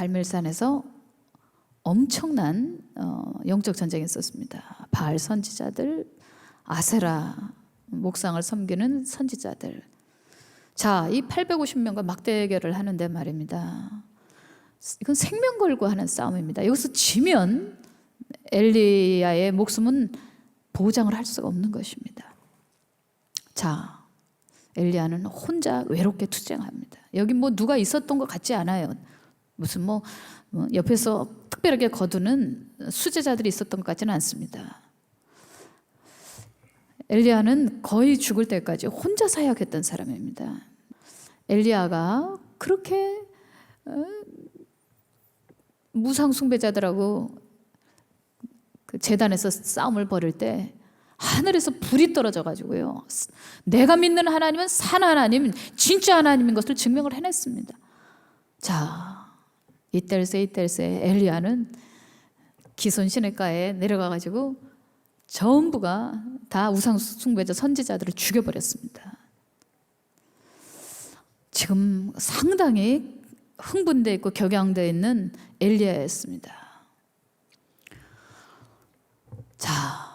갈멜산에서 엄청난 영적 전쟁이 있었습니다. 바알 선지자들, 아세라 목상을 섬기는 선지자들. 자, 이 850명과 막대결을 하는데 말입니다. 이건 생명 걸고 하는 싸움입니다. 여기서 지면 엘리야의 목숨은 보장을 할 수가 없는 것입니다. 자, 엘리야는 혼자 외롭게 투쟁합니다. 여기 뭐 누가 있었던 것 같지 않아요. 무슨 뭐 옆에서 특별하게 거두는 수제자들이 있었던 것 같지는 않습니다. 엘리야는 거의 죽을 때까지 혼자 사역했던 사람입니다. 엘리야가 그렇게 무상 숭배자들하고 그 제단에서 싸움을 벌일 때 하늘에서 불이 떨어져 가지고요, 내가 믿는 하나님은 산 하나님, 진짜 하나님인 것을 증명을 해냈습니다. 자, 이때일세 엘리야는 기손 시냇가에 내려가 가지고 전부가 다 우상 숭배자 선지자들을 죽여버렸습니다. 지금 상당히 흥분되어 있고 격양되어 있는 엘리야였습니다. 자,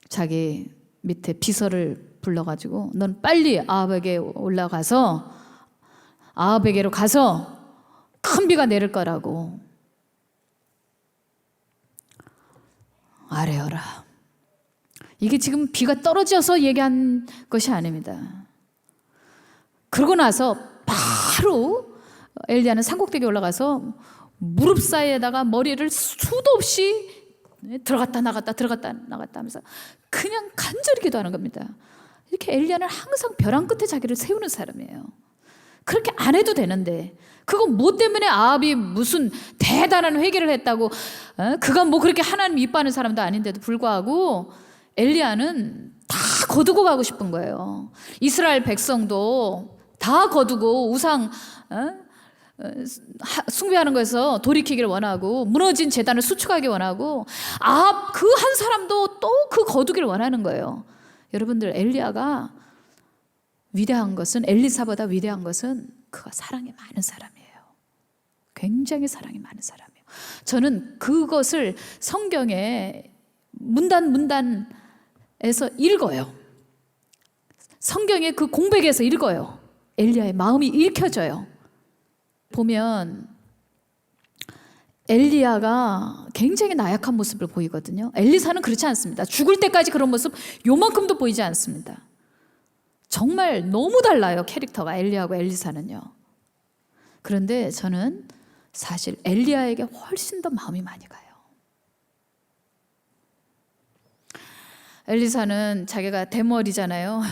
자기 밑에 비서를 불러가지고 넌 빨리 아합에게 올라가서 아합에게로 가서 큰 비가 내릴 거라고 아뢰어라. 이게 지금 비가 떨어져서 얘기한 것이 아닙니다. 그러고 나서 바로 엘리야는 산꼭대기에 올라가서 무릎 사이에다가 머리를 수도 없이 들어갔다 나갔다 들어갔다 나갔다 하면서 그냥 간절히 기도하는 겁니다. 이렇게 엘리야는 항상 벼랑 끝에 자기를 세우는 사람이에요. 그렇게 안 해도 되는데, 그건 뭐 때문에 아합이 무슨 대단한 회개를 했다고, 그가 뭐 그렇게 하나님 이뻐하는 사람도 아닌데도 불구하고 엘리야는 다 거두고 가고 싶은 거예요. 이스라엘 백성도 다 거두고 우상 숭배하는 것에서 돌이키기를 원하고 무너진 제단을 수축하기 원하고, 아합 그 한 사람도 또 그 거두기를 원하는 거예요. 여러분들, 엘리야가 위대한 것은, 엘리사보다 위대한 것은 그가 사랑이 많은 사람이에요. 굉장히 사랑이 많은 사람이에요. 저는 그것을 성경에 문단에서 읽어요. 성경의 그 공백에서 읽어요. 엘리야의 마음이 읽혀져요. 보면 엘리야가 굉장히 나약한 모습을 보이거든요. 엘리사는 그렇지 않습니다. 죽을 때까지 그런 모습 요만큼도 보이지 않습니다. 정말 너무 달라요, 캐릭터가, 엘리야하고 엘리사는요. 그런데 저는 사실 엘리야에게 훨씬 더 마음이 많이 가요. 엘리사는 자기가 대머리잖아요.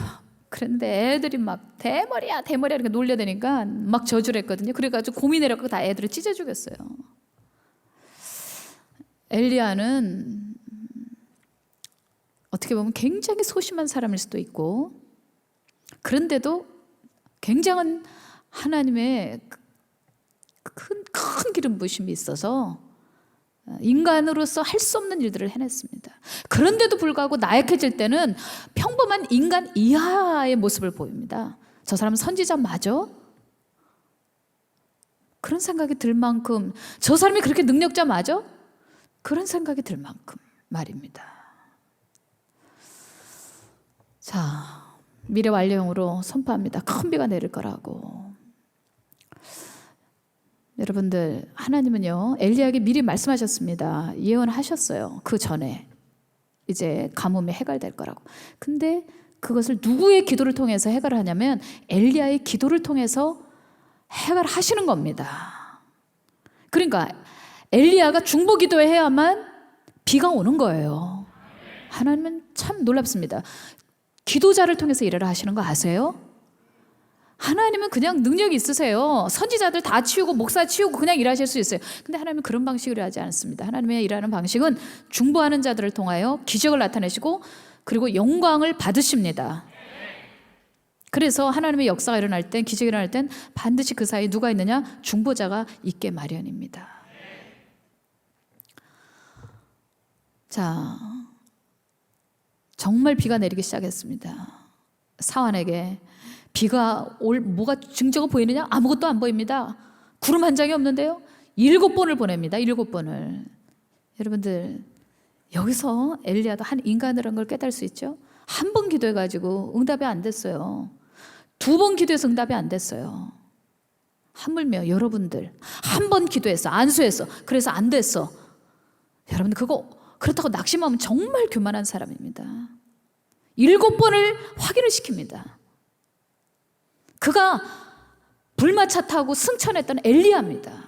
그런데 애들이 막 대머리야 이렇게 놀려대니까 막 저주를 했거든요. 그래가지고 곰이 내려가고 다 애들을 찢어 죽였어요. 엘리야는 어떻게 보면 굉장히 소심한 사람일 수도 있고, 그런데도 굉장한 하나님의 큰 기름 부으심이 있어서 인간으로서 할 수 없는 일들을 해냈습니다. 그런데도 불구하고 나약해질 때는 평범한 인간 이하의 모습을 보입니다. 저 사람은 선지자 맞아? 그런 생각이 들 만큼, 저 사람이 그렇게 능력자 맞아? 그런 생각이 들 만큼 말입니다. 자, 미래 완료형으로 선포합니다. 큰 비가 내릴 거라고. 여러분들, 하나님은요, 엘리야에게 미리 말씀하셨습니다. 예언하셨어요. 그 전에 이제 가뭄이 해갈될 거라고. 근데 그것을 누구의 기도를 통해서 해결하냐면 엘리야의 기도를 통해서 해결하시는 겁니다. 그러니까 엘리야가 중보 기도해야만 비가 오는 거예요. 하나님은 참 놀랍습니다. 기도자를 통해서 일을 하시는 거 아세요? 하나님은 그냥 능력이 있으세요. 선지자들 다 치우고 목사 치우고 그냥 일하실 수 있어요. 근데 하나님은 그런 방식으로 하지 않습니다. 하나님의 일하는 방식은 중보하는 자들을 통하여 기적을 나타내시고 그리고 영광을 받으십니다. 그래서 하나님의 역사가 일어날 땐, 기적이 일어날 땐 반드시 그 사이에 누가 있느냐? 중보자가 있게 마련입니다. 자, 정말 비가 내리기 시작했습니다. 사환에게 비가 올 뭐가 증거가 보이느냐? 아무것도 안 보입니다. 구름 한 장이 없는데요. 7번을 보냅니다. 7번을. 여러분들 여기서 엘리야도 한 인간이라는 걸 깨달을 수 있죠. 한 번 기도해가지고 응답이 안 됐어요. 2번 기도해서 응답이 안 됐어요. 하물며 여러분들 한 번 기도했어, 안수했어, 그래서 안 됐어. 여러분들 그거 그렇다고 낙심하면 정말 교만한 사람입니다. 7번을 확인을 시킵니다. 그가 불마차 타고 승천했던 엘리야입니다.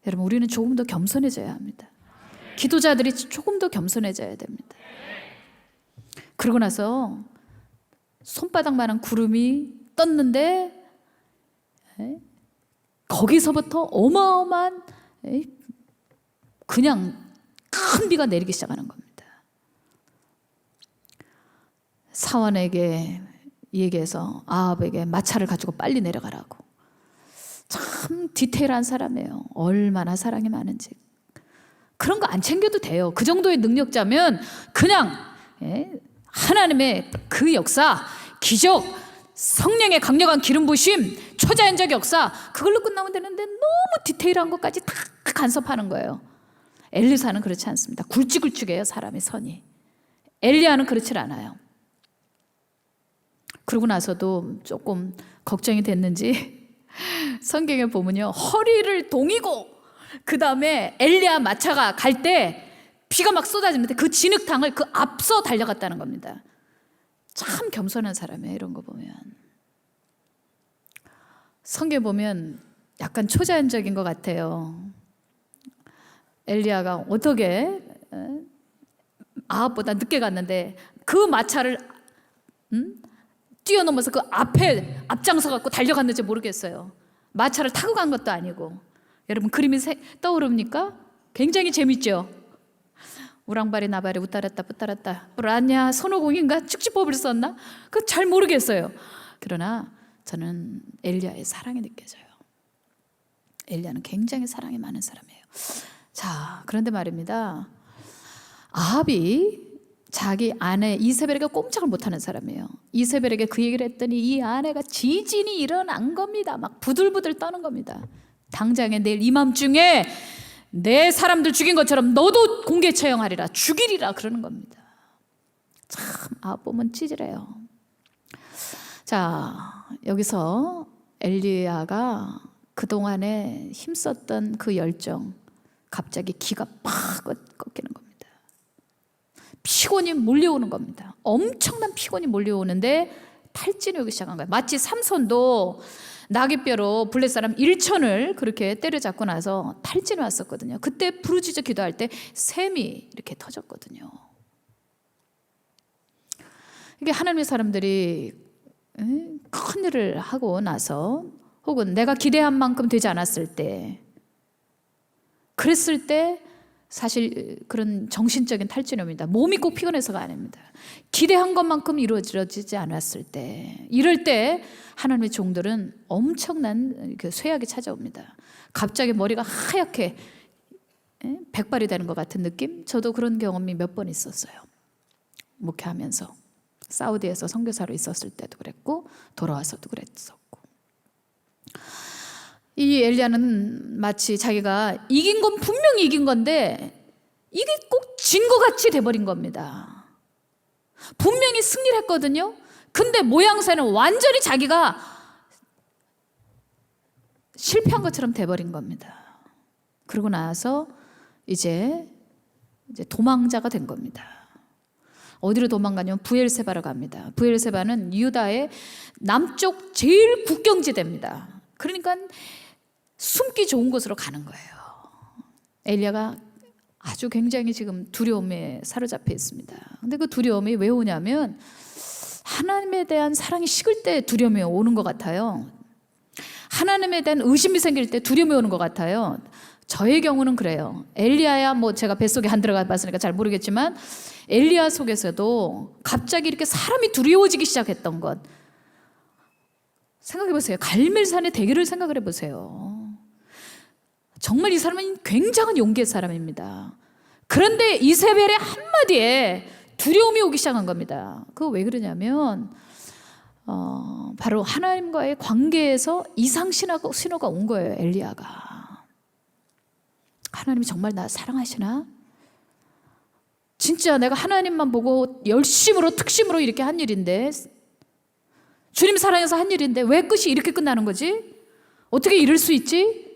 여러분 우리는 조금 더 겸손해져야 합니다. 기도자들이 조금 더 겸손해져야 됩니다. 그러고 나서 손바닥만한 구름이 떴는데 거기서부터 어마어마한 그냥 큰 비가 내리기 시작하는 겁니다. 사원에게 얘기해서 아합에게 마차를 가지고 빨리 내려가라고. 참 디테일한 사람이에요. 얼마나 사랑이 많은지. 그런 거 안 챙겨도 돼요. 그 정도의 능력자면 그냥 하나님의 그 역사, 기적, 성령의 강력한 기름 부심, 초자연적 역사 그걸로 끝나면 되는데 너무 디테일한 것까지 다 간섭하는 거예요. 엘리사는 그렇지 않습니다. 굵직굵직해요. 사람의 선이. 엘리야는 그렇지 않아요. 그러고 나서도 조금 걱정이 됐는지 성경에 보면요, 허리를 동이고 그 다음에 엘리야 마차가 갈 때 비가 막 쏟아지는데 그 진흙탕을 그 앞서 달려갔다는 겁니다. 참 겸손한 사람이에요. 이런 거 보면 성경 보면 약간 초자연적인 것 같아요. 엘리야가 어떻게 아합보다 늦게 갔는데 그 마차를 뛰어넘어서 그 앞에 앞장서 갖고 달려갔는지 모르겠어요. 마차를 타고 간 것도 아니고. 여러분 그림이 떠오릅니까? 굉장히 재밌죠. 우랑바리 나발이 웃따랐다 뿌따랐다 브라냐 손오공인가 축지법을 썼나? 그거 잘 모르겠어요. 그러나 저는 엘리야의 사랑이 느껴져요. 엘리야는 굉장히 사랑이 많은 사람이에요. 자, 그런데 말입니다. 아합이 자기 아내 이세벨에게 꼼짝을 못하는 사람이에요. 이세벨에게 그 얘기를 했더니 이 아내가 지진이 일어난 겁니다. 막 부들부들 떠는 겁니다. 당장에 내일 이맘중에 내 사람들 죽인 것처럼 너도 공개 처형하리라, 죽이리라 그러는 겁니다. 참 아합 보면 찌질해요. 자, 여기서 엘리야가 그동안에 힘썼던 그 열정 갑자기 기가 팍 꺾이는 겁니다. 피곤이 몰려오는 겁니다. 엄청난 피곤이 몰려오는데 탈진이 오기 시작한 거예요. 마치 삼손도 나귀뼈로 블레 사람 1천을 그렇게 때려잡고 나서 탈진이 왔었거든요. 그때 부르짖어 기도할 때 샘이 이렇게 터졌거든요. 이게 하나님의 사람들이 큰 일을 하고 나서 혹은 내가 기대한 만큼 되지 않았을 때, 그랬을 때 사실 그런 정신적인 탈진이 옵니다. 몸이 꼭 피곤해서가 아닙니다. 기대한 것만큼 이루어지지 않았을 때, 이럴 때 하나님의 종들은 엄청난 그 쇠약이 찾아옵니다. 갑자기 머리가 하얗게 백발이 되는 것 같은 느낌? 저도 그런 경험이 몇 번 있었어요. 목회하면서 사우디에서 선교사로 있었을 때도 그랬고 돌아와서도 그랬었고. 이 엘리야는 마치 자기가 이긴 건 분명히 이긴 건데 이게 꼭 진 것 같이 돼버린 겁니다. 분명히 승리를 했거든요. 근데 모양새는 완전히 자기가 실패한 것처럼 돼버린 겁니다. 그러고 나서 이제 도망자가 된 겁니다. 어디로 도망가냐면 부엘세바로 갑니다. 부엘세바는 유다의 남쪽 제일 국경지대입니다. 그러니까 숨기 좋은 곳으로 가는 거예요. 엘리야가 아주 굉장히 지금 두려움에 사로잡혀 있습니다. 근데 그 두려움이 왜 오냐면 하나님에 대한 사랑이 식을 때 두려움이 오는 것 같아요. 하나님에 대한 의심이 생길 때 두려움이 오는 것 같아요. 저의 경우는 그래요. 엘리야야 뭐 제가 뱃속에 안 들어가 봤으니까 잘 모르겠지만 엘리야 속에서도 갑자기 이렇게 사람이 두려워지기 시작했던 것 생각해 보세요. 갈멜산의 대기를 생각을 해보세요. 정말 이 사람은 굉장한 용기의 사람입니다. 그런데 이세벨의 한마디에 두려움이 오기 시작한 겁니다. 그거 왜 그러냐면 바로 하나님과의 관계에서 이상 신호가 온 거예요. 엘리야가 하나님이 정말 나 사랑하시나? 진짜 내가 하나님만 보고 열심으로 특심으로 이렇게 한 일인데, 주님 사랑해서 한 일인데 왜 끝이 이렇게 끝나는 거지? 어떻게 이럴 수 있지?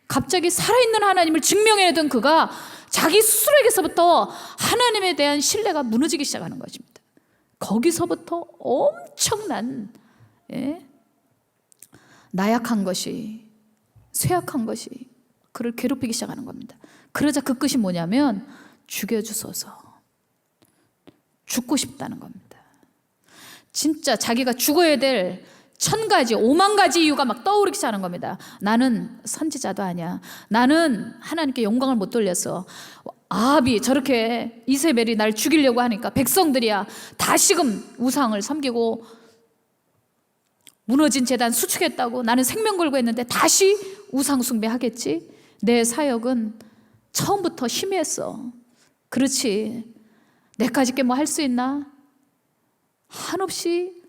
갑자기 살아있는 하나님을 증명해내던 그가 자기 스스로에게서부터 하나님에 대한 신뢰가 무너지기 시작하는 것입니다. 거기서부터 엄청난 나약한 것이, 쇠약한 것이 그를 괴롭히기 시작하는 겁니다. 그러자 그 끝이 뭐냐면 죽여주소서, 죽고 싶다는 겁니다. 진짜 자기가 죽어야 될 1000가지 5만 가지 이유가 막 떠오르기 시작하는 겁니다. 나는 선지자도 아니야, 나는 하나님께 영광을 못 돌렸어, 아합이 저렇게 이세벨이 날 죽이려고 하니까 백성들이야 다시금 우상을 섬기고 무너진 제단 수축했다고 나는 생명 걸고 했는데 다시 우상 숭배하겠지? 내 사역은 처음부터 희미했어. 그렇지, 내까짓 게 뭐 할 수 있나? 한없이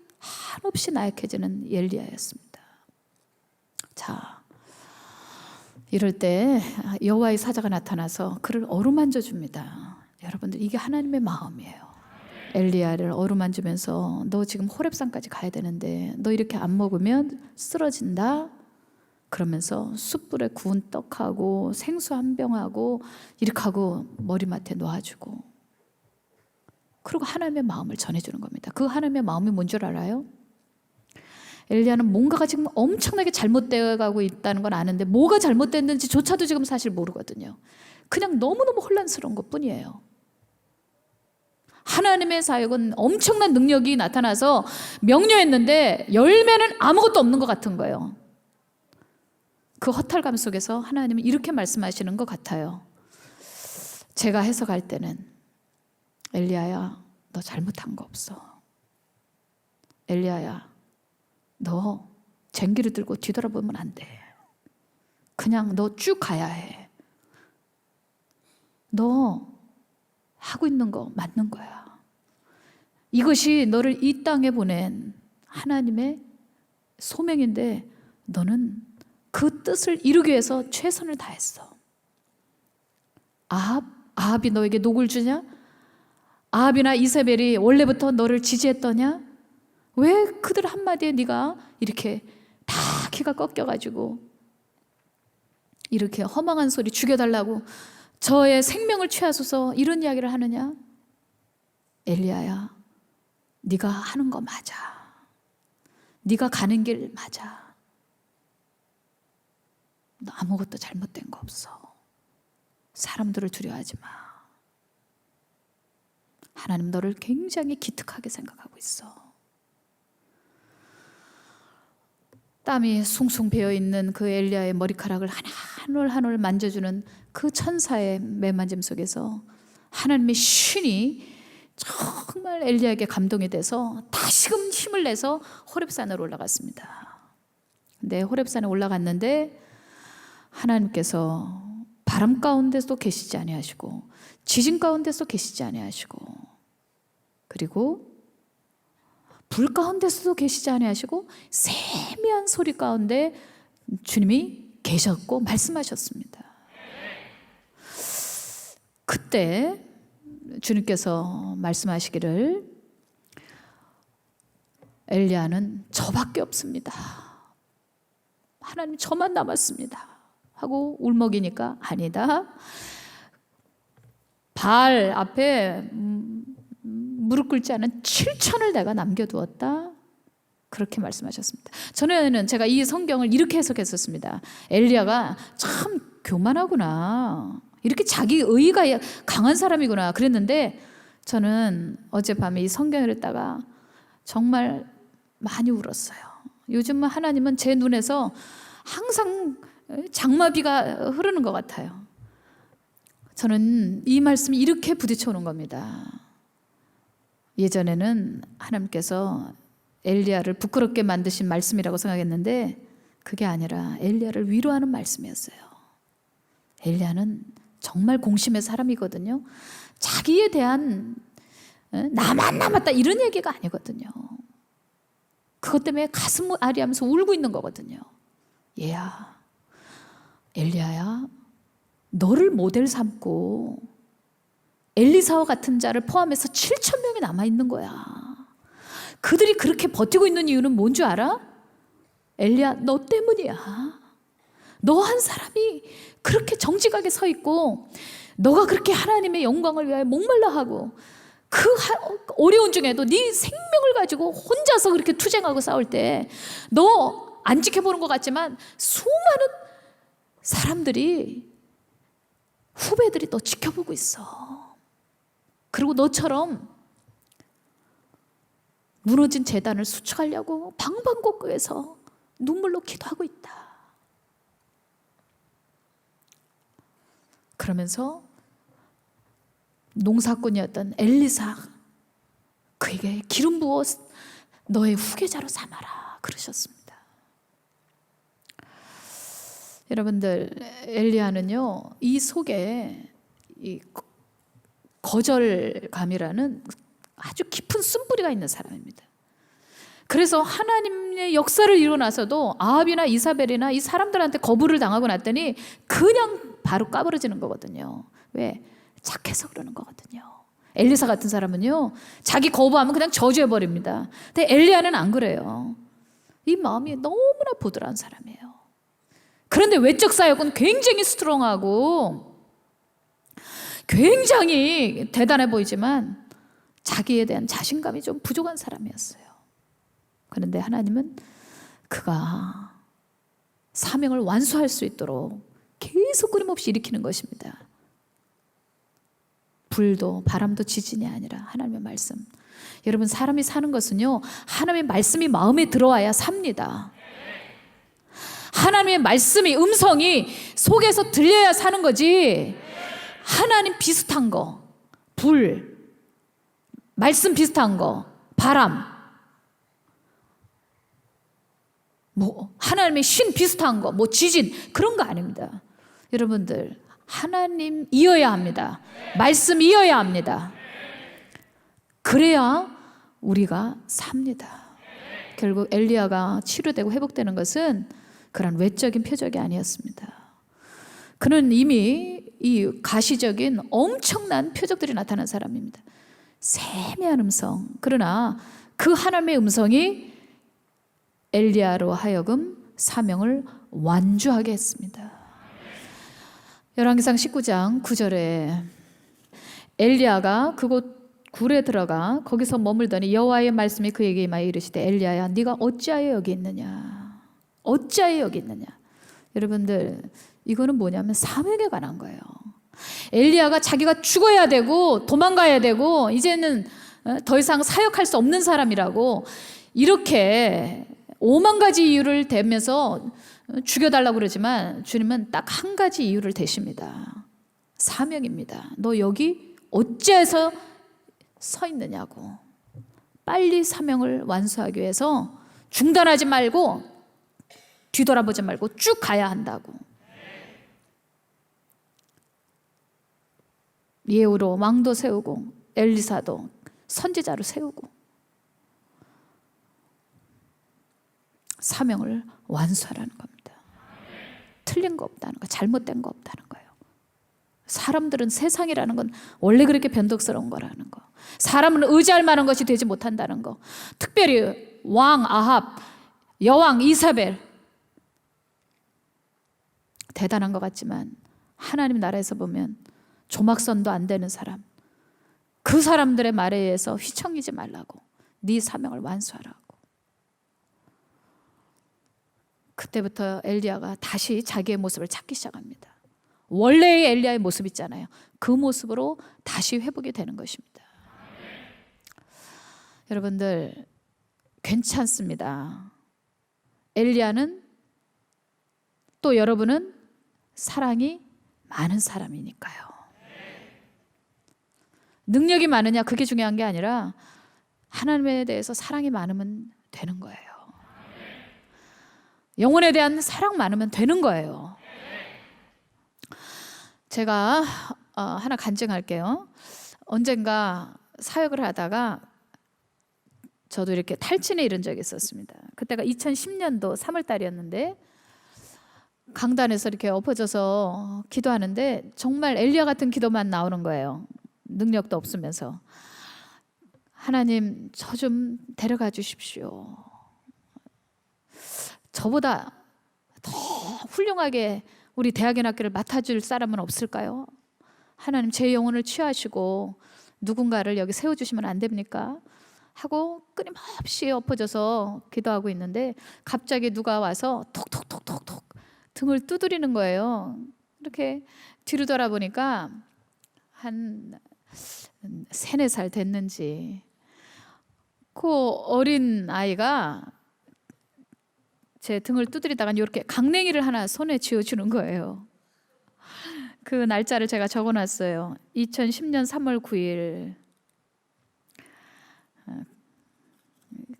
나약해지는 엘리야였습니다. 자, 이럴 때 여호와의 사자가 나타나서 그를 어루만져 줍니다. 여러분들, 이게 하나님의 마음이에요. 엘리야를 어루만지면서 너 지금 호렙산까지 가야 되는데 너 이렇게 안 먹으면 쓰러진다. 그러면서 숯불에 구운 떡하고 생수 한 병하고 이렇게 하고 머리맡에 놓아주고, 그리고 하나님의 마음을 전해주는 겁니다. 그 하나님의 마음이 뭔 줄 알아요? 엘리야는 뭔가가 지금 엄청나게 잘못되어 가고 있다는 건 아는데 뭐가 잘못됐는지조차도 지금 사실 모르거든요. 그냥 너무너무 혼란스러운 것뿐이에요. 하나님의 사역은 엄청난 능력이 나타나서 명료했는데 열매는 아무것도 없는 것 같은 거예요. 그 허탈감 속에서 하나님은 이렇게 말씀하시는 것 같아요. 제가 해석할 때는, 엘리야야, 너 잘못한 거 없어. 엘리야야, 너 쟁기를 들고 뒤돌아보면 안 돼. 그냥 너 쭉 가야 해. 너 하고 있는 거 맞는 거야. 이것이 너를 이 땅에 보낸 하나님의 소명인데 너는 그 뜻을 이루기 위해서 최선을 다했어. 아합이 너에게 녹을 주냐? 아합이나 이세벨이 원래부터 너를 지지했더냐? 왜 그들 한마디에 네가 이렇게 다 키가 꺾여가지고 이렇게 허망한 소리 죽여달라고 저의 생명을 취하소서 이런 이야기를 하느냐? 엘리야야, 네가 하는 거 맞아. 네가 가는 길 맞아. 너 아무것도 잘못된 거 없어. 사람들을 두려워하지 마. 하나님 너를 굉장히 기특하게 생각하고 있어. 땀이 숭숭 배어있는 그 엘리야의 머리카락을 한 올 한 올 만져주는 그 천사의 매만짐 속에서 하나님의 신이 정말 엘리야에게 감동이 돼서 다시금 힘을 내서 호렙산으로 올라갔습니다. 근데 호렙산에 올라갔는데 하나님께서 바람 가운데서도 계시지 아니하시고 지진 가운데서도 계시지 아니하시고 그리고 불 가운데서도 계시지 아니하시고 세미한 소리 가운데 주님이 계셨고 말씀하셨습니다. 그때 주님께서 말씀하시기를 엘리야는 저밖에 없습니다. 하나님 저만 남았습니다. 하고 울먹이니까 아니다. 바알 앞에 무릎 꿇지 않은 7천을 내가 남겨두었다. 그렇게 말씀하셨습니다. 전에는 제가 이 성경을 이렇게 해석했었습니다. 엘리야가 참 교만하구나. 이렇게 자기 의의가 강한 사람이구나 그랬는데 저는 어젯밤에 이 성경을 읽다가 정말 많이 울었어요. 요즘은 하나님은 제 눈에서 항상 장마비가 흐르는 것 같아요. 저는 이 말씀이 이렇게 부딪혀 오는 겁니다. 예전에는 하나님께서 엘리야를 부끄럽게 만드신 말씀이라고 생각했는데 그게 아니라 엘리야를 위로하는 말씀이었어요. 엘리야는 정말 공심의 사람이거든요. 자기에 대한 나만 남았다 이런 얘기가 아니거든요. 그것 때문에 가슴 아리하면서 울고 있는 거거든요. 얘야, 엘리야야, 너를 모델 삼고 엘리사와 같은 자를 포함해서 7천 명이 남아있는 거야. 그들이 그렇게 버티고 있는 이유는 뭔 줄 알아? 엘리야, 너 때문이야. 너 한 사람이 그렇게 정직하게 서 있고 너가 그렇게 하나님의 영광을 위하여 목말라 하고 그 어려운 중에도 네 생명을 가지고 혼자서 그렇게 투쟁하고 싸울 때 너 안 지켜보는 것 같지만 수많은 사람들이, 후배들이 너 지켜보고 있어. 그리고 너처럼 무너진 재단을 수축하려고 방방곡곡에서 눈물로 기도하고 있다. 그러면서 농사꾼이었던 엘리사, 그에게 기름 부어 너의 후계자로 삼아라 그러셨습니다. 여러분들, 엘리야는요, 이 속에 이 거절감이라는 아주 깊은 쓴뿌리가 있는 사람입니다. 그래서 하나님의 역사를 이루나서도 아합이나 이사벨이나 이 사람들한테 거부를 당하고 났더니 그냥 바로 까부러지는 거거든요. 왜? 착해서 그러는 거거든요. 엘리사 같은 사람은요, 자기 거부하면 그냥 저주해버립니다. 근데 엘리야는 안 그래요. 이 마음이 너무나 부드러운 사람이에요. 그런데 외적 사역은 굉장히 스트롱하고 굉장히 대단해 보이지만 자기에 대한 자신감이 좀 부족한 사람이었어요. 그런데 하나님은 그가 사명을 완수할 수 있도록 계속 끊임없이 일으키는 것입니다. 불도 바람도 지진이 아니라 하나님의 말씀. 여러분, 사람이 사는 것은요, 하나님의 말씀이 마음에 들어와야 삽니다. 하나님의 말씀이, 음성이 속에서 들려야 사는 거지. 하나님 비슷한 거, 불, 말씀 비슷한 거, 바람, 뭐 하나님의 신 비슷한 거, 뭐 지진, 그런 거 아닙니다. 여러분들, 하나님이어야 합니다. 말씀이어야 합니다. 그래야 우리가 삽니다. 결국 엘리야가 치료되고 회복되는 것은 그런 외적인 표적이 아니었습니다. 그는 이미 이 가시적인 엄청난 표적들이 나타난 사람입니다. 세미한 음성, 그러나 그 하나님의 음성이 엘리야로 하여금 사명을 완주하게 했습니다. 열왕기상 19장 9절에 엘리야가 그곳 굴에 들어가 거기서 머물더니 여호와의 말씀이 그에게 임하여 이르시되 엘리야야, 네가 어찌하여 여기 있느냐? 어찌하여 여기 있느냐? 여러분들, 이거는 뭐냐면 사명에 관한 거예요. 엘리야가 자기가 죽어야 되고 도망가야 되고 이제는 더 이상 사역할 수 없는 사람이라고 이렇게 5만 가지 이유를 대면서 죽여달라고 그러지만 주님은 딱 한 가지 이유를 대십니다. 사명입니다. 너 여기 어찌해서 서 있느냐고. 빨리 사명을 완수하기 위해서 중단하지 말고 뒤돌아보지 말고 쭉 가야 한다고. 예후로 왕도 세우고 엘리사도 선지자로 세우고 사명을 완수하라는 겁니다. 틀린 거 없다는 거, 잘못된 거 없다는 거예요. 사람들은, 세상이라는 건 원래 그렇게 변덕스러운 거라는 거, 사람은 의지할 만한 것이 되지 못한다는 거, 특별히 왕 아합, 여왕 이사벨, 대단한 것 같지만 하나님 나라에서 보면 조막선도 안 되는 사람, 그 사람들의 말에 의해서 휘청이지 말라고, 네 사명을 완수하라고. 그때부터 엘리야가 다시 자기의 모습을 찾기 시작합니다. 원래의 엘리야의 모습 있잖아요. 그 모습으로 다시 회복이 되는 것입니다. 여러분들, 괜찮습니다. 엘리야는, 또 여러분은 사랑이 많은 사람이니까요. 능력이 많으냐 그게 중요한 게 아니라 하나님에 대해서 사랑이 많으면 되는 거예요. 영혼에 대한 사랑 많으면 되는 거예요. 제가 하나 간증할게요. 언젠가 사역을 하다가 저도 이렇게 탈진에 이른 적이 있었습니다. 그때가 2010년도 3월 달이었는데 강단에서 이렇게 엎어져서 기도하는데 정말 엘리야 같은 기도만 나오는 거예요. 능력도 없으면서. 하나님, 저 좀 데려가 주십시오. 저보다 더 훌륭하게 우리 대학연 학교를 맡아줄 사람은 없을까요? 하나님, 제 영혼을 취하시고 누군가를 여기 세워주시면 안 됩니까? 하고 끊임없이 엎어져서 기도하고 있는데 갑자기 누가 와서 톡톡톡톡톡 등을 두드리는 거예요. 이렇게 뒤로 돌아보니까 한 3-4살 됐는지 그 어린 아이가 제 등을 두드리다가 이렇게 강냉이를 하나 손에 쥐어주는 거예요. 그 날짜를 제가 적어놨어요. 2010년 3월 9일.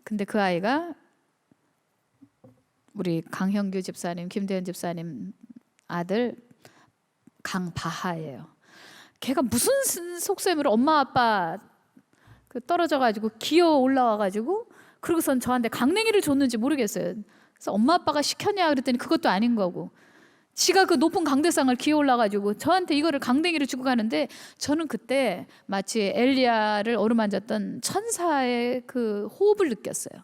근데 그 아이가 우리 강형규 집사님, 김대현 집사님 아들 강바하예요. 걔가 무슨 속셈으로 엄마 아빠 떨어져가지고 기어 올라와가지고 그러고선 저한테 강냉이를 줬는지 모르겠어요. 그래서 엄마 아빠가 시켰냐 그랬더니 그것도 아닌 거고, 지가 그 높은 강대상을 기어 올라가지고 저한테 이거를 강냉이를 주고 가는데, 저는 그때 마치 엘리야를 어루만졌던 천사의 그 호흡을 느꼈어요.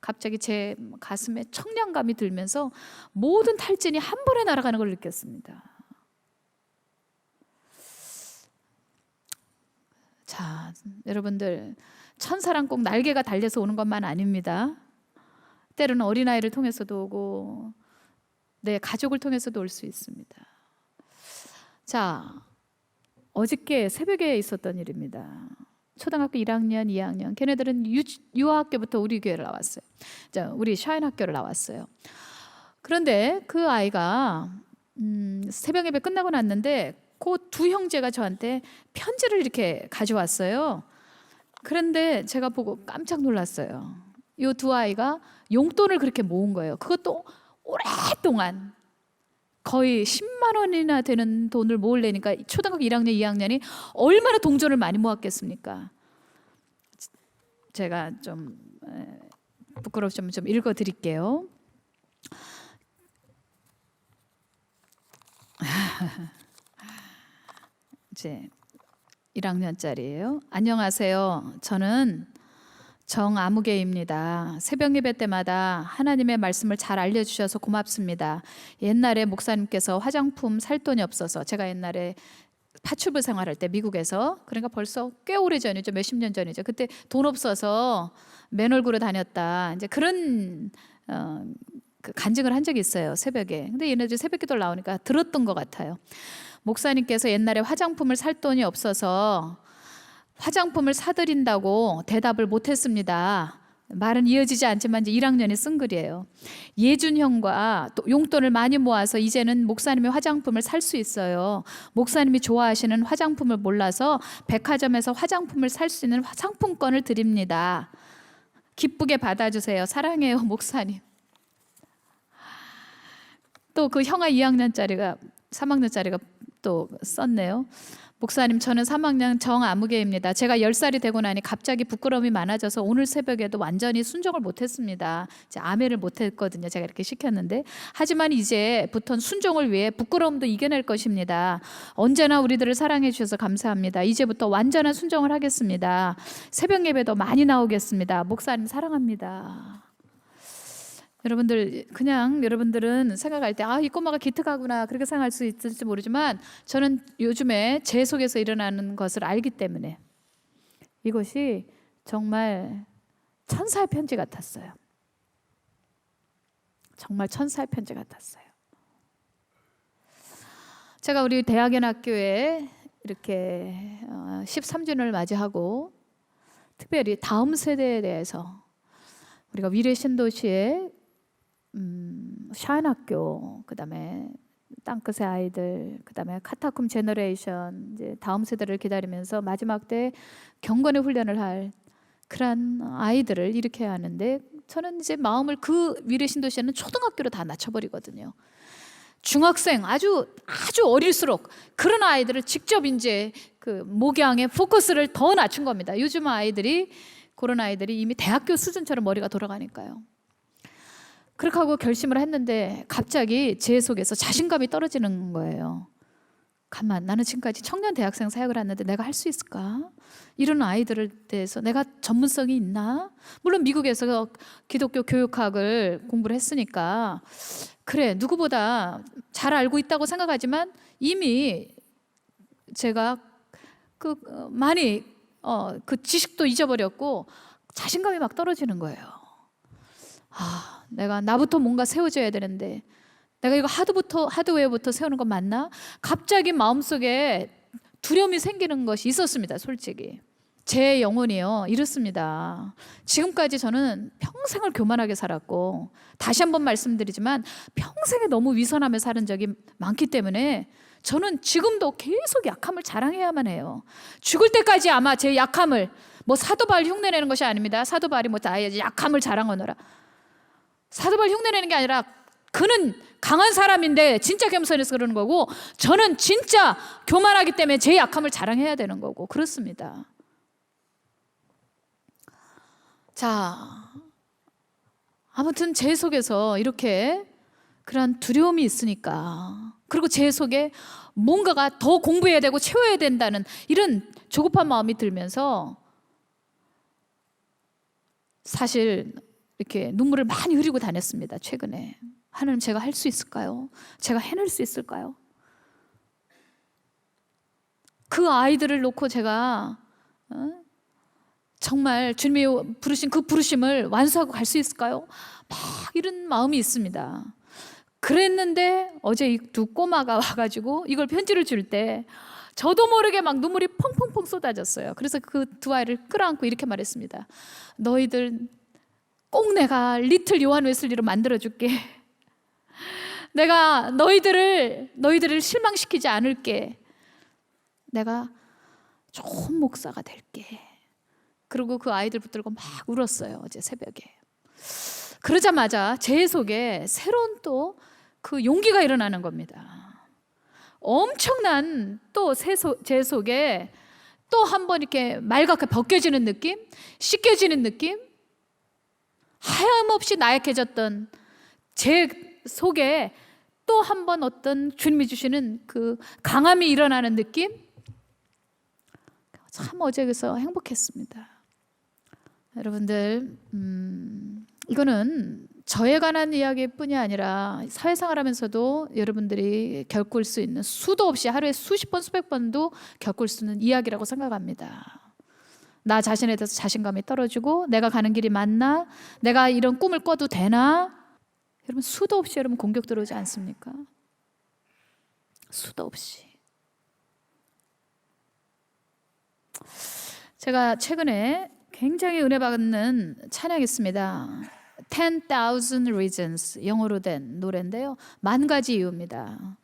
갑자기 제 가슴에 청량감이 들면서 모든 탈진이 한 번에 날아가는 걸 느꼈습니다. 자, 여러분들, 천사란 꼭 날개가 달려서 오는 것만 아닙니다. 때로는 어린아이를 통해서도 오고 내 가족을 통해서도 올 수 있습니다. 자, 어저께 새벽에 있었던 일입니다. 초등학교 1학년, 2학년, 걔네들은 유아학교부터 우리 교회를 나왔어요. 자, 우리 샤인 학교를 나왔어요. 그런데 그 아이가 새벽 예배 끝나고 났는데 그 두 형제가 저한테 편지를 이렇게 가져왔어요. 그런데 제가 보고 깜짝 놀랐어요. 이 두 아이가 용돈을 그렇게 모은 거예요. 그것도 오랫동안 거의 10만 원이나 되는 돈을 모으려니까 초등학교 1학년, 2학년이 얼마나 동전을 많이 모았겠습니까? 제가 좀 부끄럽지만 좀 읽어드릴게요. 이제 1학년짜리예요. 안녕하세요. 저는 정아무개입니다. 새벽 예배 때마다 하나님의 말씀을 잘 알려주셔서 고맙습니다. 옛날에 목사님께서 화장품 살 돈이 없어서, 제가 옛날에 파출부 생활할 때 미국에서, 그러니까 벌써 꽤 오래 전이죠. 몇십 년 전이죠. 그때 돈 없어서 맨얼굴로 다녔다, 이제 그런 그 간증을 한 적이 있어요, 새벽에. 근데 얘네들이 새벽 기도를 나오니까 들었던 것 같아요. 목사님께서 옛날에 화장품을 살 돈이 없어서 화장품을 사드린다고 대답을 못했습니다. 말은 이어지지 않지만 이제 1학년이 쓴 글이에요. 예준 형과 또 용돈을 많이 모아서 이제는 목사님의 화장품을 살 수 있어요. 목사님이 좋아하시는 화장품을 몰라서 백화점에서 화장품을 살 수 있는 상품권을 드립니다. 기쁘게 받아주세요. 사랑해요, 목사님. 또 그 형아 2학년짜리가 3학년짜리가 또 썼네요. 목사님, 저는 3학년 정아무개입니다. 제가 10살이 되고 나니 갑자기 부끄러움이 많아져서 오늘 새벽에도 완전히 순종을 못했습니다. 이제 아멘을 못했거든요. 제가 이렇게 시켰는데, 하지만 이제부터는 순종을 위해 부끄러움도 이겨낼 것입니다. 언제나 우리들을 사랑해 주셔서 감사합니다. 이제부터 완전한 순종을 하겠습니다. 새벽 예배도 많이 나오겠습니다. 목사님 사랑합니다. 여러분들, 그냥 여러분들은 생각할 때 이 꼬마가 기특하구나 그렇게 생각할 수 있을지 모르지만, 저는 요즘에 제 속에서 일어나는 것을 알기 때문에 이것이 정말 천사의 편지 같았어요. 정말 천사의 편지 같았어요. 제가 우리 대학연 학교에 이렇게 13주년을 맞이하고 특별히 다음 세대에 대해서 우리가 미래 신도시에 샤인학교, 그다음에 땅끝의 아이들, 그다음에 카타콤 제너레이션, 이제 다음 세대를 기다리면서 마지막 때 경건의 훈련을 할 그런 아이들을 일으켜야 하는데, 저는 이제 마음을 그 미래 신도시에는 초등학교로 다 낮춰버리거든요. 중학생 아주 어릴수록 그런 아이들을 직접 이제 그 목양에 포커스를 더 낮춘 겁니다. 요즘 아이들이 그런 아이들이 이미 대학교 수준처럼 머리가 돌아가니까요. 그렇게 하고 결심을 했는데 갑자기 제 속에서 자신감이 떨어지는 거예요. 가만, 나는 지금까지 청년 대학생 사역을 했는데 내가 할 수 있을까? 이런 아이들에 대해서 내가 전문성이 있나? 물론 미국에서 기독교 교육학을 공부를 했으니까 그래, 누구보다 잘 알고 있다고 생각하지만 이미 제가 많이 그 지식도 잊어버렸고 자신감이 막 떨어지는 거예요. 내가 나부터 뭔가 세워줘야 되는데 내가 이거 하드웨어부터 세우는 건 맞나? 갑자기 마음속에 두려움이 생기는 것이 있었습니다. 솔직히 제 영혼이요 이렇습니다. 지금까지 저는 평생을 교만하게 살았고, 다시 한번 말씀드리지만 평생에 너무 위선하며 사는 적이 많기 때문에 저는 지금도 계속 약함을 자랑해야만 해요. 죽을 때까지 아마 제 약함을, 뭐 사도 바울 흉내내는 것이 아닙니다. 사도 바울이 뭐 나의 약함을 자랑하노라. 사도 바울 흉내내는 게 아니라 그는 강한 사람인데 진짜 겸손해서 그러는 거고, 저는 진짜 교만하기 때문에 제 약함을 자랑해야 되는 거고, 그렇습니다. 자, 아무튼 제 속에서 이렇게 그런 두려움이 있으니까, 그리고 제 속에 뭔가가 더 공부해야 되고 채워야 된다는 이런 조급한 마음이 들면서 사실 이렇게 눈물을 많이 흘리고 다녔습니다. 최근에 하나님, 제가 할 수 있을까요? 제가 해낼 수 있을까요? 그 아이들을 놓고 제가 정말 주님이 부르신 그 부르심을 완수하고 갈 수 있을까요? 막 이런 마음이 있습니다. 그랬는데 어제 이 두 꼬마가 와가지고 이걸 편지를 줄 때 저도 모르게 막 눈물이 펑펑펑 쏟아졌어요. 그래서 그 두 아이를 끌어안고 이렇게 말했습니다. 너희들 꼭 내가 리틀 요한 웨슬리로 만들어줄게. 내가 너희들을 실망시키지 않을게. 내가 좋은 목사가 될게. 그리고 그 아이들 붙들고 막 울었어요. 어제 새벽에. 그러자마자 제 속에 새로운 또 그 용기가 일어나는 겁니다. 엄청난 또 제 속에 또 한 번 이렇게 맑게 벗겨지는 느낌, 씻겨지는 느낌, 하염없이 나약해졌던 제 속에 또 한 번 어떤 주님이 주시는 그 강함이 일어나는 느낌, 참 어제 그래서 행복했습니다. 여러분들, 이거는 저에 관한 이야기뿐이 아니라 사회생활하면서도 여러분들이 겪을 수 있는, 수도 없이 하루에 수십 번 수백 번도 겪을 수 있는 이야기라고 생각합니다. 나 자신에 대해서 자신감이 떨어지고, 내가 가는 길이 맞나? 내가 이런 꿈을 꿔도 되나? 여러분, 수도 없이 여러분 공격 들어오지 않습니까? 수도 없이. 제가 최근에 굉장히 은혜 받는 찬양이 있습니다. 10,000 Reasons, 영어로 된 노래인데요. 만 가지 이유입니다.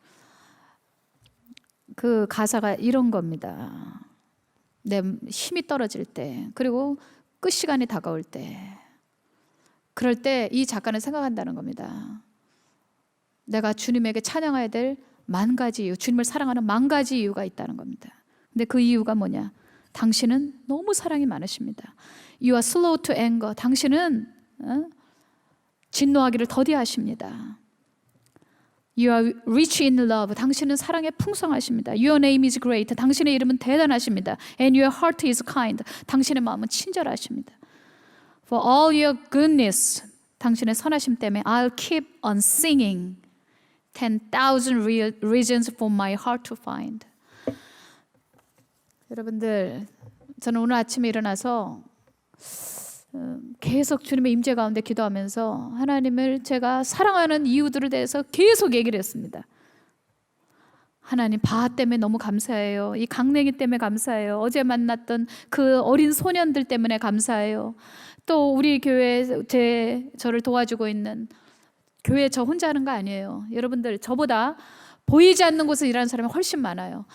그 가사가 이런 겁니다. 내 힘이 떨어질 때, 그리고 끝 시간이 다가올 때, 그럴 때 이 작가는 생각한다는 겁니다. 내가 주님에게 찬양해야 될 만 가지 이유, 주님을 사랑하는 만 가지 이유가 있다는 겁니다. 근데 그 이유가 뭐냐? 당신은 너무 사랑이 많으십니다. You are slow to anger. 당신은 진노하기를 더디하십니다. You are rich in love. 당신은 사랑에 풍성하십니다. Your name is great. 당신의 이름은 대단하십니다. And your heart is kind. 당신의 마음은 친절하십니다. For all your goodness. 당신의 선하심 때문에 I'll keep on singing 10,000 reasons for my heart to find. 여러분들, 저는 오늘 아침에 일어나서 계속 주님의 임재 가운데 기도하면서 하나님을 제가 사랑하는 이유들에 대해서 계속 얘기를 했습니다. 하나님, 바하 때문에 너무 감사해요. 이 강냉이 때문에 감사해요. 어제 만났던 그 어린 소년들 때문에 감사해요. 또 우리 교회 저를 도와주고 있는 교회 저 혼자 하는 거 아니에요. 여러분들, 저보다 보이지 않는 곳에서 일하는 사람이 훨씬 많아요.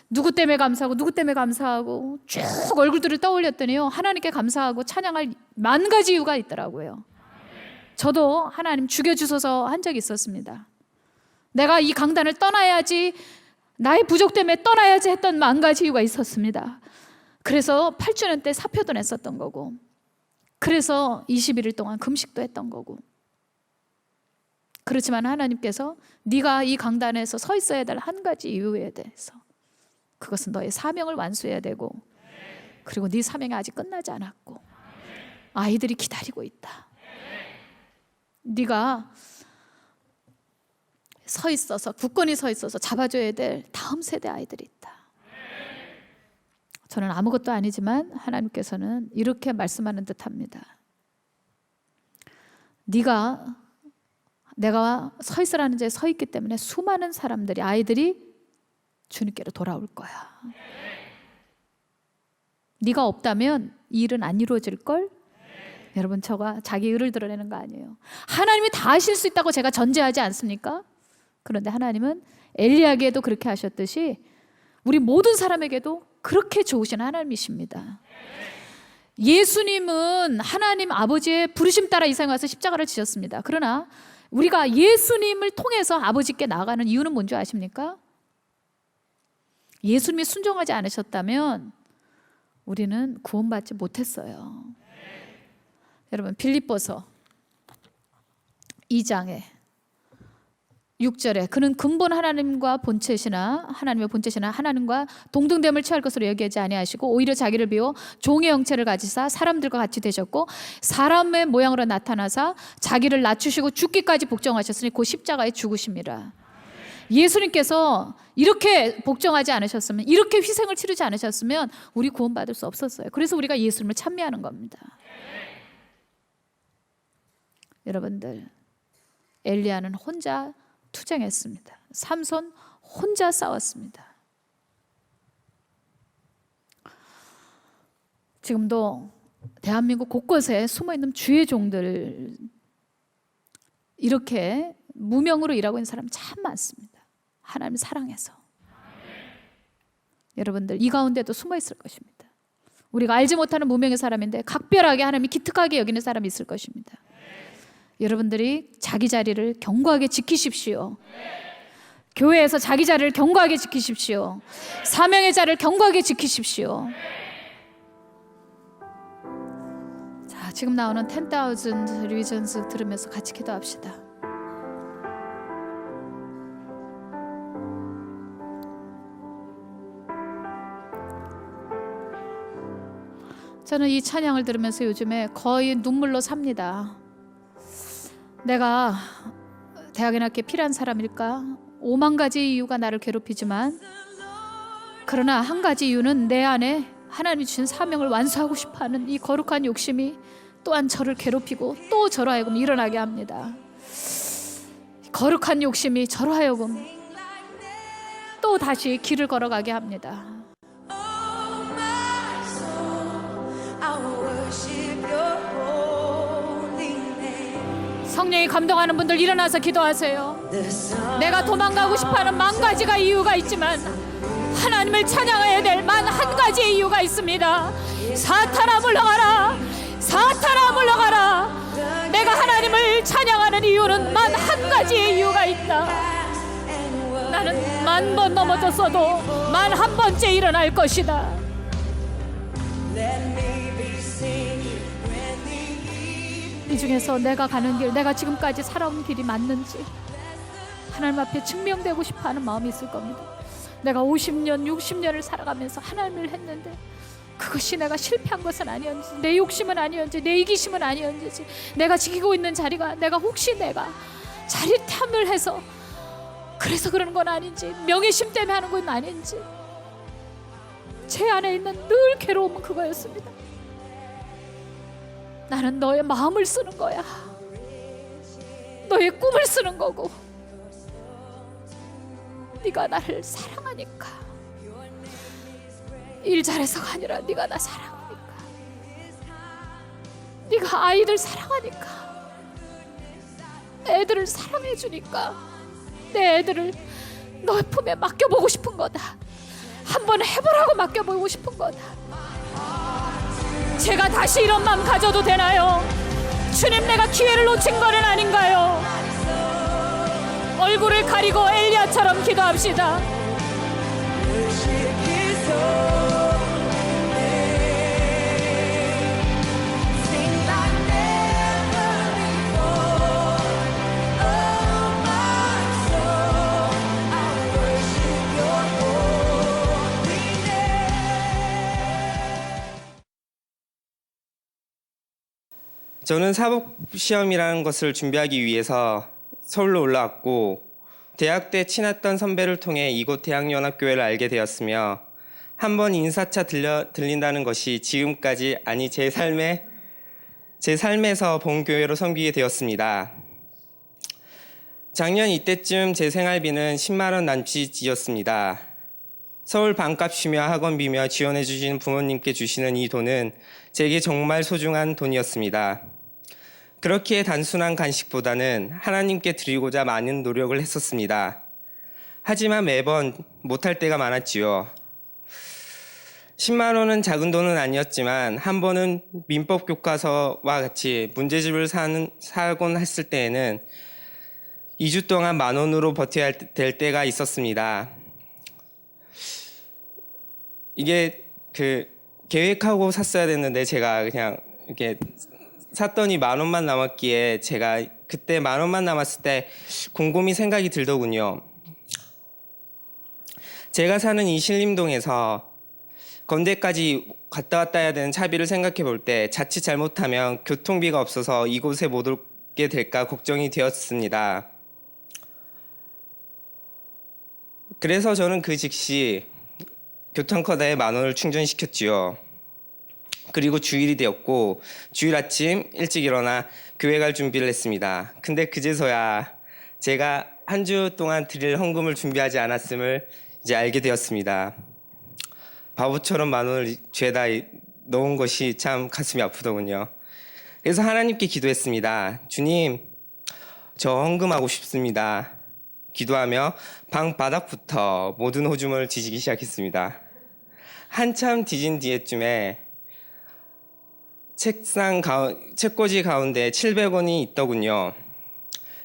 누구 때문에 감사하고 누구 때문에 감사하고 쭉 얼굴들을 떠올렸더니요, 하나님께 감사하고 찬양할 만 가지 이유가 있더라고요. 저도 하나님 죽여주소서 한 적이 있었습니다. 내가 이 강단을 떠나야지, 나의 부족 때문에 떠나야지 했던 만 가지 이유가 있었습니다. 그래서 8주년 때 사표도 냈었던 거고, 그래서 21일 동안 금식도 했던 거고. 그렇지만 하나님께서 네가 이 강단에서 서 있어야 될 한 가지 이유에 대해서, 그것은 너의 사명을 완수해야 되고, 그리고 네 사명이 아직 끝나지 않았고 아이들이 기다리고 있다. 네가 서 있어서, 굳건히 서 있어서 잡아줘야 될 다음 세대 아이들이 있다. 저는 아무것도 아니지만 하나님께서는 이렇게 말씀하는 듯합니다. 내가 서 있으라는 자에 서 있기 때문에 수많은 사람들이, 아이들이 주님께로 돌아올 거야. 네가 없다면 이 일은 안 이루어질걸? 여러분, 저가 자기 의를 드러내는 거 아니에요. 하나님이 다 하실 수 있다고 제가 전제하지 않습니까? 그런데 하나님은 엘리야에게도 그렇게 하셨듯이 우리 모든 사람에게도 그렇게 좋으신 하나님이십니다. 예수님은 하나님 아버지의 부르심 따라 이 세상에 와서 십자가를 지셨습니다. 그러나 우리가 예수님을 통해서 아버지께 나아가는 이유는 뭔지 아십니까? 예수님이 순종하지 않으셨다면 우리는 구원받지 못했어요. 여러분, 빌립보서 2장에 6절에 그는 근본 하나님과 본체시나 하나님의 본체시나 하나님과 동등됨을 취할 것으로 여기지 아니하시고 오히려 자기를 비워 종의 형체를 가지사 사람들과 같이 되셨고 사람의 모양으로 나타나사 자기를 낮추시고 죽기까지 복종하셨으니 곧 십자가에 죽으심이라. 예수님께서 이렇게 복종하지 않으셨으면, 이렇게 희생을 치르지 않으셨으면 우리 구원받을 수 없었어요. 그래서 우리가 예수님을 찬미하는 겁니다. 여러분들, 엘리야는 혼자 투쟁했습니다. 삼손 혼자 싸웠습니다. 지금도 대한민국 곳곳에 숨어있는 주의 종들, 이렇게 무명으로 일하고 있는 사람 참 많습니다. 하나님 사랑해서. 여러분들, 이 가운데도 숨어있을 것입니다. 우리가 알지 못하는 무명의 사람인데 각별하게 하나님이 기특하게 여기는 사람이 있을 것입니다. 여러분들이 자기 자리를 견고하게 지키십시오. 교회에서 자기 자리를 견고하게 지키십시오. 사명의 자리를 견고하게 지키십시오. 자, 지금 나오는 10,000 Reasons 들으면서 같이 기도합시다. 저는 이 찬양을 들으면서 요즘에 거의 눈물로 삽니다. 내가 대학에 낳기에 필요한 사람일까? 5만 가지 이유가 나를 괴롭히지만, 그러나 한 가지 이유는 내 안에 하나님이 주신 사명을 완수하고 싶어하는 이 거룩한 욕심이 또한 저를 괴롭히고 또 저로 하여금 일어나게 합니다. 거룩한 욕심이 저로 하여금 또 다시 길을 걸어가게 합니다. 성령이 감동하는 분들 일어나서 기도하세요. 내가 도망가고 싶어하는 만 가지가 이유가 있지만 하나님을 찬양해야 될 만 한 가지의 이유가 있습니다. 사탄아 물러가라, 사탄아 물러가라. 내가 하나님을 찬양하는 이유는 만 한 가지의 이유가 있다. 나는 10,000번 넘어졌어도 11,000번째 일어날 것이다. 이 중에서 내가 가는 길, 내가 지금까지 살아온 길이 맞는지 하나님 앞에 증명되고 싶어하는 마음이 있을 겁니다. 내가 50년, 60년을 살아가면서 하나님을 했는데 그것이 내가 실패한 것은 아니었는지, 내 욕심은 아니었는지, 내 이기심은 아니었는지, 내가 지키고 있는 자리가 내가 자릿함을 해서 그래서 그러는 건 아닌지, 명예심 때문에 하는 건 아닌지, 제 안에 있는 늘 괴로움은 그거였습니다. 나는 너의 마음을 쓰는 거야. 너의 꿈을 쓰는 거고, 네가 나를 사랑하니까. 일 잘해서가 아니라 네가 나 사랑하니까. 네가 아이들 사랑하니까, 애들을 사랑해 주니까 내 애들을 너의 품에 맡겨보고 싶은 거다. 한번 해보라고 맡겨보고 싶은 거다. 제가 다시 이런 마음 가져도 되나요? 주님, 내가 기회를 놓친 거는 아닌가요? 얼굴을 가리고 엘리야처럼 기도합시다. Sing 저는 사법시험이라는 것을 준비하기 위해서 서울로 올라왔고 대학 때 친했던 선배를 통해 이곳 대학연합교회를 알게 되었으며 한 번 인사차 들린다는 것이 지금까지 아니 제 삶에서 본교회로 섬기게 되었습니다. 작년 이때쯤 제 생활비는 10만 원 남짓이었습니다. 서울 반값이며 학원비며 지원해 주신 부모님께 주시는 이 돈은 제게 정말 소중한 돈이었습니다. 그렇기에 단순한 간식보다는 하나님께 드리고자 많은 노력을 했었습니다. 하지만 매번 못할 때가 많았지요. 10만 원은 작은 돈은 아니었지만 한 번은 민법 교과서와 같이 문제집을 사곤 했을 때에는 2주 동안 10,000원으로 버텨야 될 때가 있었습니다. 이게 계획하고 샀어야 됐는데 제가 그냥 이렇게 샀더니 10,000원만 남았기에 제가 그때 10,000원만 남았을 때 곰곰이 생각이 들더군요. 제가 사는 이 신림동에서 건대까지 갔다 왔다 해야 되는 차비를 생각해 볼 때 자칫 잘못하면 교통비가 없어서 이곳에 못 오게 될까 걱정이 되었습니다. 그래서 저는 그 즉시 교통카드에 10,000원을 충전시켰지요. 그리고 주일이 되었고 주일 아침 일찍 일어나 교회 갈 준비를 했습니다. 근데 그제서야 제가 한 주 동안 드릴 헌금을 준비하지 않았음을 이제 알게 되었습니다. 바보처럼 10,000원을 죄다 넣은 것이 참 가슴이 아프더군요. 그래서 하나님께 기도했습니다. 주님, 저 헌금하고 싶습니다. 기도하며 방 바닥부터 모든 호주머니를 뒤지기 시작했습니다. 한참 뒤진 뒤에쯤에 책꽂이 가운데 700원이 있더군요.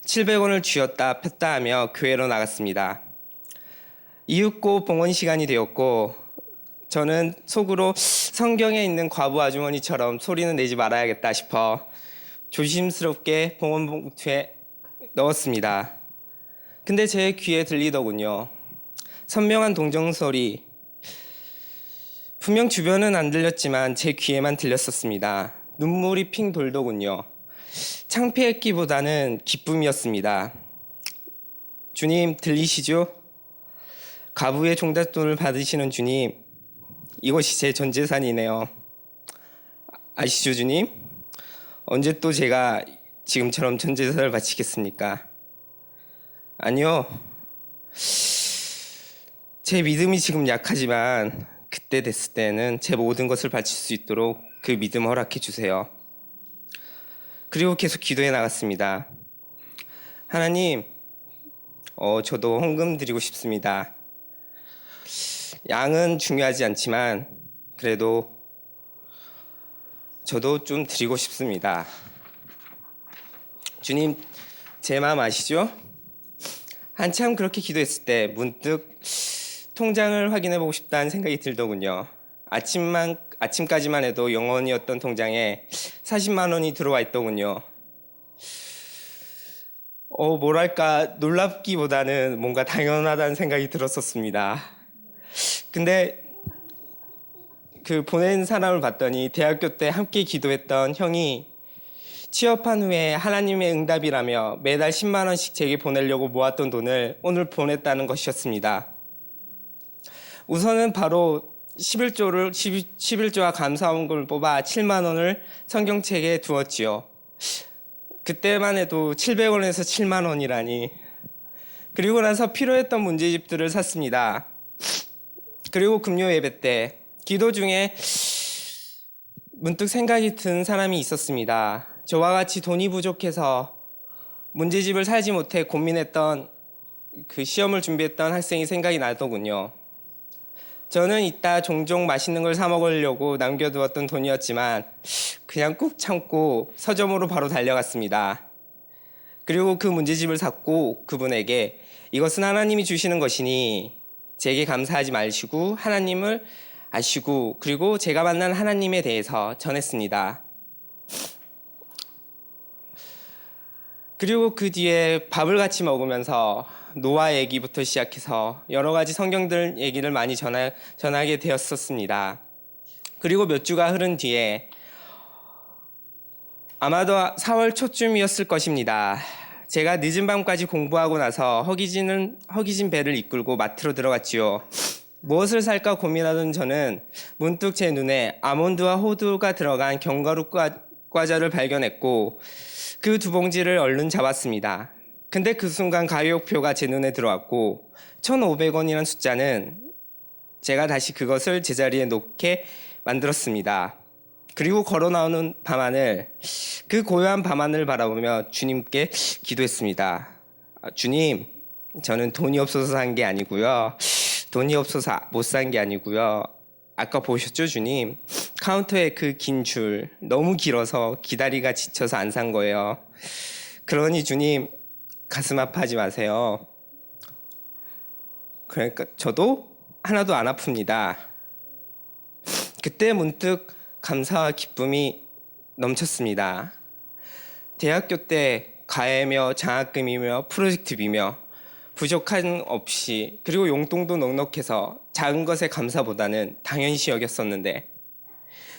700원을 쥐었다 폈다 하며 교회로 나갔습니다. 이윽고 봉헌 시간이 되었고 저는 속으로 성경에 있는 과부 아주머니처럼 소리는 내지 말아야겠다 싶어 조심스럽게 봉헌 봉투에 넣었습니다. 근데 제 귀에 들리더군요. 선명한 동정소리. 분명 주변은 안 들렸지만 제 귀에만 들렸었습니다. 눈물이 핑 돌더군요. 창피했기보다는 기쁨이었습니다. 주님 들리시죠? 가부의 종잣돈을 받으시는 주님, 이것이 제 전 재산이네요. 아시죠, 주님? 언제 또 제가 지금처럼 전 재산을 바치겠습니까? 아니요. 제 믿음이 지금 약하지만 그때 됐을 때는 제 모든 것을 바칠 수 있도록 그 믿음 허락해 주세요. 그리고 계속 기도해 나갔습니다. 하나님, 저도 헌금 드리고 싶습니다. 양은 중요하지 않지만 그래도 저도 좀 드리고 싶습니다. 주님, 제 마음 아시죠? 한참 그렇게 기도했을 때 문득 통장을 확인해 보고 싶다는 생각이 들더군요. 아침까지만 해도 0원이었던 통장에 40만 원이 들어와 있더군요. 뭐랄까 놀랍기보다는 뭔가 당연하다는 생각이 들었었습니다. 근데 그 보낸 사람을 봤더니 대학교 때 함께 기도했던 형이 취업한 후에 하나님의 응답이라며 매달 10만 원씩 제게 보내려고 모았던 돈을 오늘 보냈다는 것이었습니다. 우선은 바로 11조와 감사원금을 뽑아 7만 원을 성경책에 두었지요. 그때만 해도 700원에서 7만 원이라니. 그리고 나서 필요했던 문제집들을 샀습니다. 그리고 금요 예배 때 기도 중에 문득 생각이 든 사람이 있었습니다. 저와 같이 돈이 부족해서 문제집을 사지 못해 고민했던 그 시험을 준비했던 학생이 생각이 나더군요. 저는 이따 종종 맛있는 걸 사 먹으려고 남겨두었던 돈이었지만 그냥 꾹 참고 서점으로 바로 달려갔습니다. 그리고 그 문제집을 샀고 그분에게 이것은 하나님이 주시는 것이니 제게 감사하지 마시고 하나님을 아시고 그리고 제가 만난 하나님에 대해서 전했습니다. 그리고 그 뒤에 밥을 같이 먹으면서 노아 얘기부터 시작해서 여러 가지 성경들 얘기를 많이 전하게 되었었습니다. 그리고 몇 주가 흐른 뒤에 아마도 4월 초쯤이었을 것입니다. 제가 늦은 밤까지 공부하고 나서 허기진 배를 이끌고 마트로 들어갔지요. 무엇을 살까 고민하던 저는 문득 제 눈에 아몬드와 호두가 들어간 견과류 과자를 발견했고 그 두 봉지를 얼른 잡았습니다. 근데 그 순간 가격표가 제 눈에 들어왔고 1,500원이라는 숫자는 제가 다시 그것을 제자리에 놓게 만들었습니다. 그리고 걸어 나오는 밤하늘, 그 고요한 밤하늘을 바라보며 주님께 기도했습니다. 주님, 저는 돈이 없어서 산 게 아니고요. 돈이 없어서 못 산 게 아니고요. 아까 보셨죠, 주님? 카운터에 그 긴 줄, 너무 길어서 기다리가 지쳐서 안 산 거예요. 그러니 주님, 가슴 아파하지 마세요. 그러니까 저도 하나도 안 아픕니다. 그때 문득 감사와 기쁨이 넘쳤습니다. 대학교 때 과외며 장학금이며 프로젝트비며 부족한 없이 그리고 용돈도 넉넉해서 작은 것에 감사보다는 당연시 여겼었는데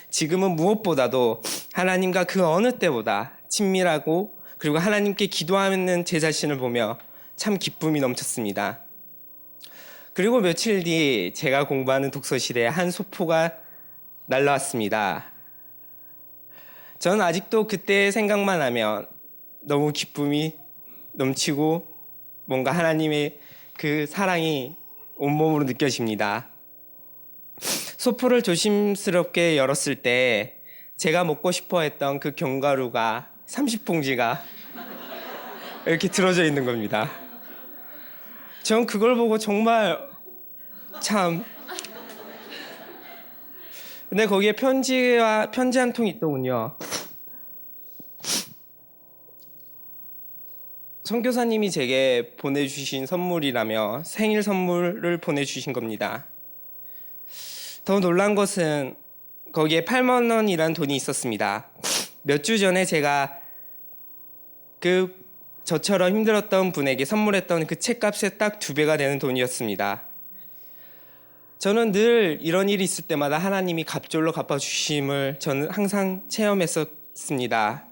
지금은 무엇보다도 하나님과 그 어느 때보다 친밀하고 그리고 하나님께 기도하는 제 자신을 보며 참 기쁨이 넘쳤습니다. 그리고 며칠 뒤 제가 공부하는 독서실에 한 소포가 날라왔습니다. 저는 아직도 그때의 생각만 하면 너무 기쁨이 넘치고 뭔가 하나님의 그 사랑이 온몸으로 느껴집니다. 소포를 조심스럽게 열었을 때 제가 먹고 싶어 했던 그 견과류가 30봉지가 이렇게 들어져 있는 겁니다. 전 그걸 보고 정말 참 근데 거기에 편지 한 통이 있더군요. 선교사님이 제게 보내주신 선물이라며 생일 선물을 보내주신 겁니다. 더 놀란 것은 거기에 8만 원이란 돈이 있었습니다. 몇 주 전에 제가 저처럼 힘들었던 분에게 선물했던 그 책값의 딱 2배가 되는 돈이었습니다. 저는 늘 이런 일이 있을 때마다 하나님이 갑절로 갚아주심을 저는 항상 체험했었습니다.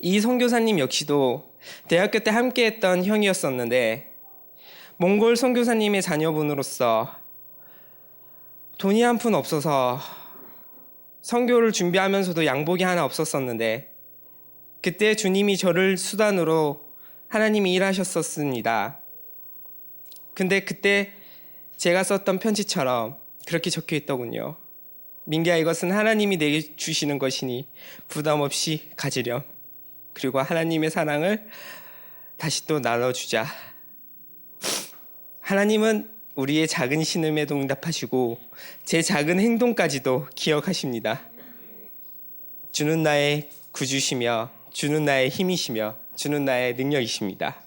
이 선교사님 역시도 대학교 때 함께했던 형이었었는데 몽골 선교사님의 자녀분으로서 돈이 한 푼 없어서 선교를 준비하면서도 양복이 하나 없었었는데 그때 주님이 저를 수단으로 하나님이 일하셨었습니다. 근데 그때 제가 썼던 편지처럼 그렇게 적혀 있더군요. 민기야, 이것은 하나님이 내게 주시는 것이니 부담 없이 가지렴. 그리고 하나님의 사랑을 다시 또 나눠주자. 하나님은 우리의 작은 신음에도 응답하시고 제 작은 행동까지도 기억하십니다. 주는 나의 구주시며 주는 나의 힘이시며 주는 나의 능력이십니다.